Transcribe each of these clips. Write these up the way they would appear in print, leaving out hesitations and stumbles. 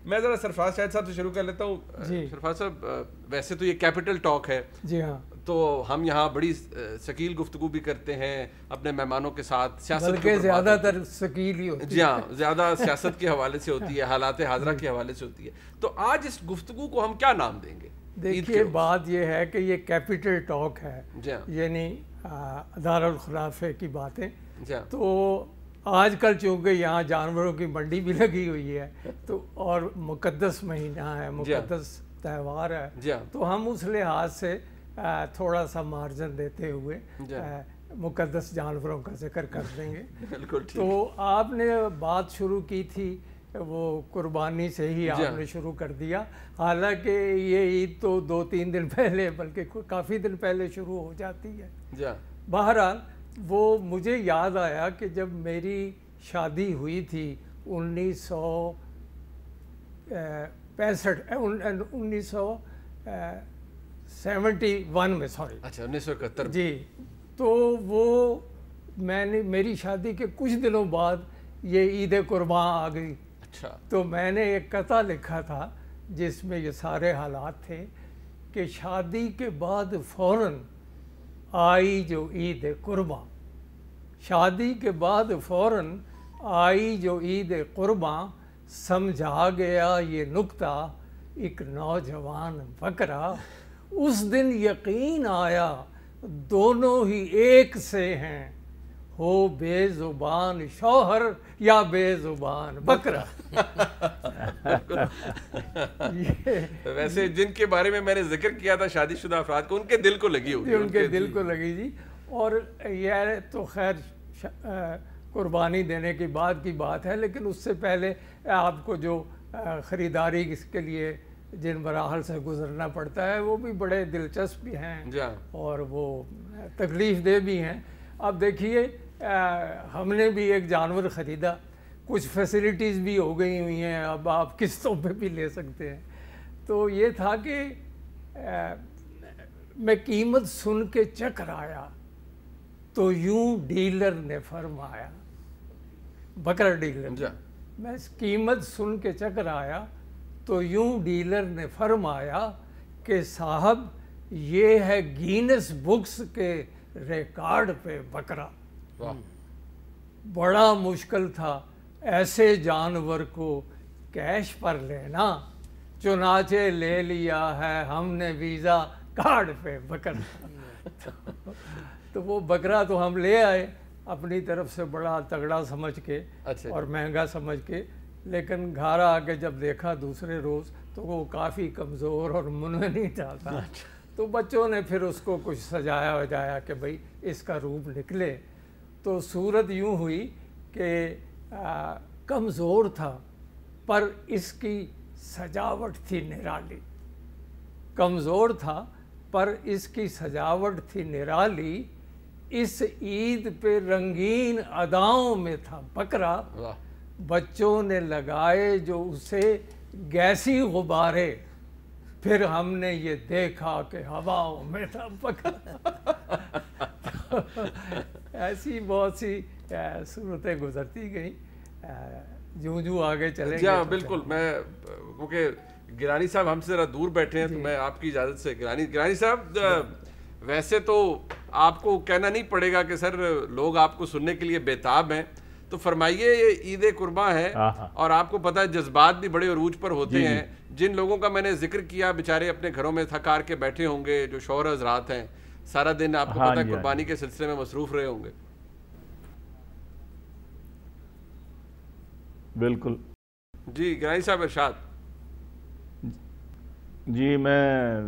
میں ذرا سرفراز شاہد صاحب سے شروع کر لیتا ہوں. سرفراز صاحب ویسے تو یہ کیپٹل ٹاک ہے, جی ہاں, تو ہم یہاں بڑی ثقیل گفتگو بھی کرتے ہیں اپنے مہمانوں کے ساتھ, سیاست بلکہ زیادہ تر ثقیل ہی ہوتی ہے. جی ہاں, زیادہ سیاست کے حوالے سے ہوتی ہے, حالات حاضرہ کے حوالے سے ہوتی ہے. تو آج اس گفتگو کو ہم کیا نام دیں گے؟ دیکھیے بات یہ ہے کہ یہ کیپٹل ٹاک ہے, یعنی دارالخلافے کی باتیں. تو آج کل چونکہ یہاں جانوروں کی منڈی بھی لگی ہوئی ہے تو اور مقدس مہینہ ہے, مقدس تہوار ہے, تو ہم اس لحاظ سے تھوڑا سا مارجن دیتے ہوئے مقدس جانوروں کا ذکر کر دیں گے. تو آپ نے بات شروع کی تھی وہ قربانی سے ہی آپ نے شروع کر دیا, حالانکہ یہ عید تو 2-3 دن پہلے بلکہ کافی دن پہلے شروع ہو جاتی ہے. بہرحال وہ مجھے یاد آیا کہ جب میری شادی ہوئی تھی 1971 میں, سوری 1971, جی, تو وہ میں نے میری شادی کے کچھ دنوں بعد یہ عید قرباں آ گئی. تو میں نے ایک قطعہ لکھا تھا جس میں یہ سارے حالات تھے کہ شادی کے بعد فوراً آئی جو عید قرباں, شادی کے بعد فوراً آئی جو عید قرباں, سمجھا گیا یہ نکتہ ایک نوجوان بکرا, اس دن یقین آیا دونوں ہی ایک سے ہیں, ہو بے زبان شوہر یا بے زبان بکرا. ویسے جن کے بارے میں نے ذکر کیا تھا شادی شدہ افراد کو, ان کے دل کو لگی ہوگی, ان کے دل کو لگی جی. اور یہ تو خیر قربانی دینے کی بات ہے, لیکن اس سے پہلے آپ کو جو خریداری اس کے لیے جن مراحل سے گزرنا پڑتا ہے وہ بھی بڑے دلچسپ بھی ہیں اور وہ تکلیف دہ بھی ہیں. اب دیکھیے ہم نے بھی ایک جانور خریدا, کچھ فیسلٹیز بھی ہو گئی ہوئی ہیں, اب آپ قسطوں پہ بھی لے سکتے ہیں. تو یہ تھا کہ میں قیمت سن کے چکر آیا تو یوں ڈیلر نے فرمایا, بکرا ڈیلر, میں قیمت سن کے چکر آیا تو یوں ڈیلر نے فرمایا کہ صاحب یہ ہے گینس بکس کے ریکارڈ پہ بکرا. بڑا مشکل تھا ایسے جانور کو کیش پر لینا, چنانچہ لے لیا ہے ہم نے ویزا کارڈ پہ بکرا. تو وہ بکرا تو ہم لے آئے اپنی طرف سے بڑا تگڑا سمجھ کے اور مہنگا سمجھ کے, لیکن گھر آ کے جب دیکھا دوسرے روز تو وہ کافی کمزور اور منحنی تھا. تو بچوں نے پھر اس کو کچھ سجایا وجایا کہ بھئی اس کا روپ نکلے. تو صورت یوں ہوئی کہ کمزور تھا پر اس کی سجاوٹ تھی نرالی, کمزور تھا پر اس کی سجاوٹ تھی نرالی, اس عید پہ رنگین اداؤں میں تھا بکرا, بچوں نے لگائے جو اسے گیسی غبارے, پھر ہم نے یہ دیکھا کہ ہواؤں میں تھا بکرا. ایسی بہت سی صورتیں گزرتی گئیں جو آگے چلیں گے. ہاں بالکل, میں کیونکہ گیلانی صاحب ہم سے ذرا دور بیٹھے ہیں تو میں آپ کی اجازت سے گیلانی صاحب ویسے تو آپ کو کہنا نہیں پڑے گا کہ سر لوگ آپ کو سننے کے لیے بےتاب ہیں, تو فرمائیے یہ عید قرباں ہے اور آپ کو پتہ ہے جذبات بھی بڑے عروج پر ہوتے ہیں. جن لوگوں کا میں نے ذکر کیا بیچارے اپنے گھروں میں تھک ہار کے بیٹھے ہوں گے, جو شوہر حضرات ہیں سارا دن آپ کو پتہ ہے قربانی کے سلسلے میں مصروف رہے ہوں گے. بالکل جی گیلانی صاحب ارشاد. جی میں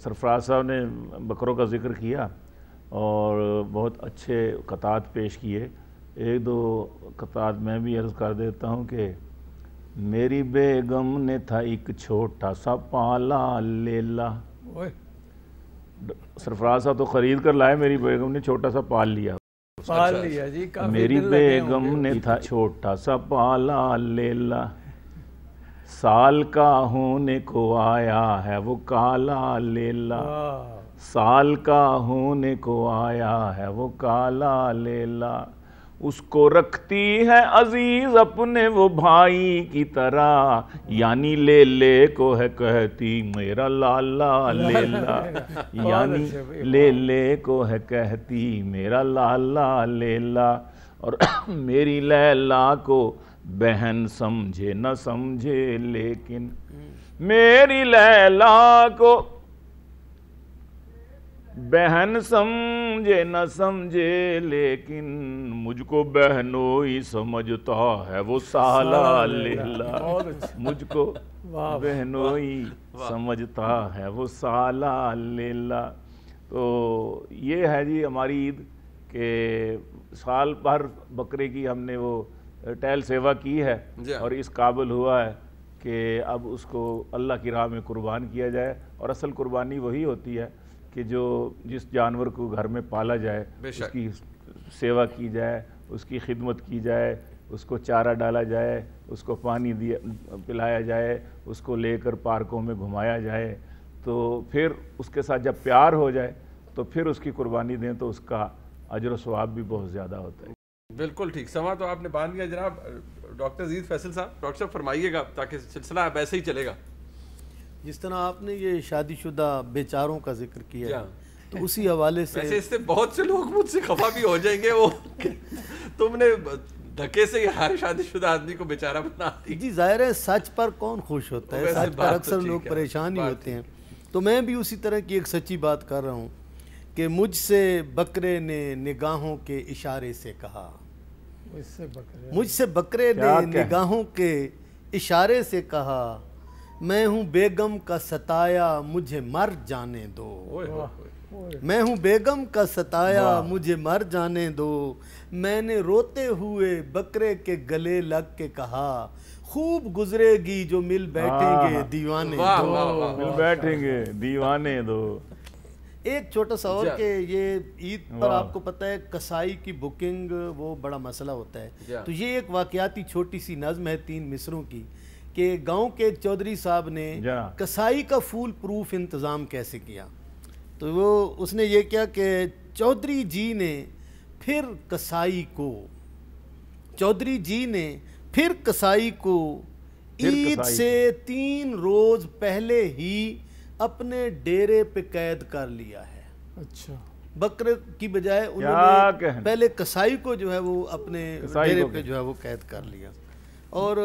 سرفراز صاحب نے بکروں کا ذکر کیا اور بہت اچھے قطعات پیش کیے. ایک دو قطعات میں بھی عرض کر دیتا ہوں کہ میری بیگم نے تھا ایک چھوٹا سا پالا لیلا. سرفراز صاحب تو خرید کر لائے, میری بیگم نے چھوٹا سا پال لیا. جی میری بیگم نے تھا چھوٹا سا پالا لیلا, سال کا ہونے کو آیا ہے وہ کالا لیلا, سال کا ہونے کو آیا ہے وہ کالا لیلا, اس کو رکھتی ہے عزیز اپنے وہ بھائی کی طرح، یعنی لے لے کو ہے کہتی میرا لالا لیلا، یعنی لے لے کو ہے کہتی میرا لالا لیلا، اور میری لیلا کو بہن سمجھے نہ سمجھے لیکن، میری لیلا کو بہن سمجھے نہ سمجھے لیکن، مجھ کو بہنوئی سمجھتا ہے وہ سالہ لیلا، مجھ کو بہنوئی سمجھتا ہے وہ سالہ لیلا۔ تو یہ ہے جی ہماری عید کہ سال بھر بکرے کی ہم نے وہ ٹہل سیوا کی ہے اور اس قابل ہوا ہے کہ اب اس کو اللہ کی راہ میں قربان کیا جائے، اور اصل قربانی وہی ہوتی ہے کہ جو جس جانور کو گھر میں پالا جائے اس کی سیوا کی جائے، اس کی خدمت کی جائے، اس کو چارہ ڈالا جائے، اس کو پانی پلایا جائے، اس کو لے کر پارکوں میں گھمایا جائے، تو پھر اس کے ساتھ جب پیار ہو جائے تو پھر اس کی قربانی دیں تو اس کا اجر و ثواب بھی بہت زیادہ ہوتا ہے۔ بالکل ٹھیک، سما تو آپ نے باندھ دیا جناب۔ ڈاکٹر عزیز فیصل صاحب، ڈاکٹر صاحب فرمائیے گا تاکہ سلسلہ اب ایسے ہی چلے گا۔ جس طرح آپ نے یہ شادی شدہ بیچاروں کا ذکر کیا ہے تو اسی حوالے سے ویسے اس سے بہت سے لوگ مجھ سے خفا بھی ہو جائیں گے، وہ تم نے دھکے سے ہر شادی شدہ آدمی کو بیچارہ بنا دی۔ جی ظاہر ہے سچ پر کون خوش ہوتا ہے، سچ پر اکثر لوگ پریشان ہی ہوتے ہیں، تو میں بھی اسی طرح کی ایک سچی بات کر رہا ہوں کہ مجھ سے بکرے نے نگاہوں کے اشارے سے کہا، مجھ سے بکرے نے نگاہوں کے اشارے سے کہا، میں ہوں بیگم کا ستایا مجھے مر جانے دو، میں ہوں بیگم کا ستایا مجھے مر جانے دو، میں نے روتے ہوئے بکرے کے گلے لگ کے کہا، خوب گزرے گی جو مل بیٹھیں گے دیوانے دو، مل بیٹھیں گے دیوانے دو۔ ایک چھوٹا سا اور کہ یہ عید پر آپ کو پتہ ہے کسائی کی بکنگ وہ بڑا مسئلہ ہوتا ہے، تو یہ ایک واقعاتی چھوٹی سی نظم ہے 3 مصروں کی کہ گاؤں کے ایک چودھری صاحب نے کسائی کا فول پروف انتظام کیسے کیا، تو وہ اس نے یہ کیا کہ چودھری جی نے پھر کسائی کو عید سے 3 روز پہلے ہی اپنے ڈیرے پہ قید کر لیا ہے۔ اچھا، بکرے کی بجائے انہوں نے پہلے کسائی کو جو ہے وہ اپنے ڈیرے پہ جو ہے وہ قید کر لیا۔ اور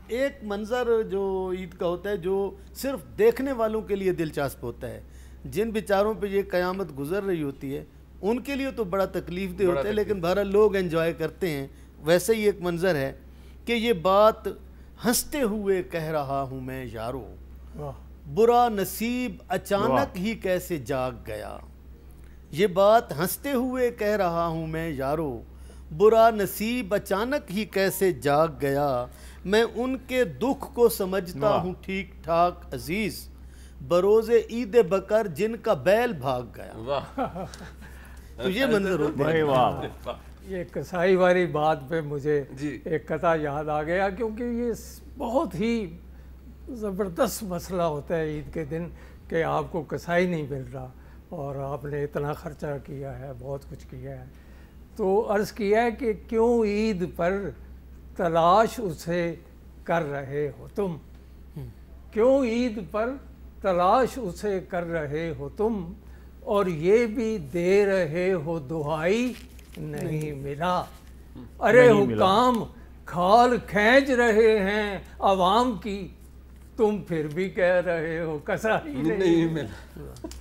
ایک منظر جو عید کا ہوتا ہے جو صرف دیکھنے والوں کے لیے دلچسپ ہوتا ہے، جن بیچاروں پہ یہ قیامت گزر رہی ہوتی ہے ان کے لیے تو بڑا تکلیف دہ ہوتا ہے، لیکن بہرحال لوگ انجوائے کرتے ہیں۔ ویسے ہی ایک منظر ہے کہ یہ بات ہنستے ہوئے کہہ رہا ہوں میں یارو، برا نصیب اچانک ہی کیسے جاگ گیا، یہ بات ہنستے ہوئے کہہ رہا ہوں میں یارو، برا نصیب اچانک ہی کیسے جاگ گیا، میں ان کے دکھ کو سمجھتا ہوں ٹھیک ٹھاک عزیز، بروز عید بکر جن کا بیل بھاگ گیا۔ تو یہ منظر ہوتا ہے۔ یہ کسائی والی بات پہ مجھے ایک قطعہ یاد آ گیا، کیونکہ یہ بہت ہی زبردست مسئلہ ہوتا ہے عید کے دن کہ آپ کو کسائی نہیں مل رہا اور آپ نے اتنا خرچہ کیا ہے، بہت کچھ کیا ہے، تو عرض کیا ہے کہ کیوں عید پر تلاش اسے کر رہے ہو تم، کیوں عید پر تلاش اسے کر رہے ہو تم، اور یہ بھی دے رہے ہو دہائی نہیں ملا، ارے حکام کھال کھینچ رہے ہیں عوام کی، تم پھر بھی کہہ رہے ہو کسائی نہیں ملا۔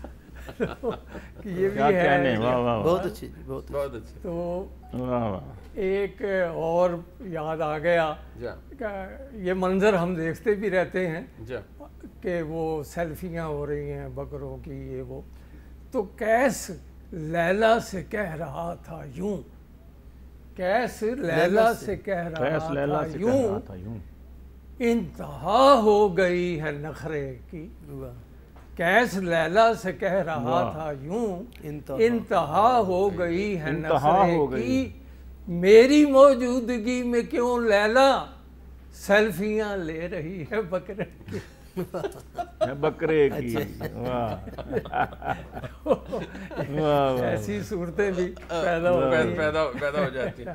یہ بھی ہے، بہت اچھی بہت اچھی۔ تو ایک اور یاد آ گیا، یہ منظر ہم دیکھتے بھی رہتے ہیں کہ وہ سیلفیاں ہو رہی ہیں بکروں کی، یہ وہ، تو کیس لیلا سے کہہ رہا تھا یوں، کیس لیلا سے کہہ رہا تھا یوں، انتہا ہو گئی ہے نخرے کی، کیس لیلا سے کہہ رہا تھا یوں، انتہا ہو گئی ہے نخرے کی، میری موجودگی میں کیوں لیلا سیلفیاں لے رہی ہے بکرے کی، بکرے کی۔ ایسی صورتیں بھی پیدا ہو جاتی ہیں۔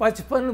55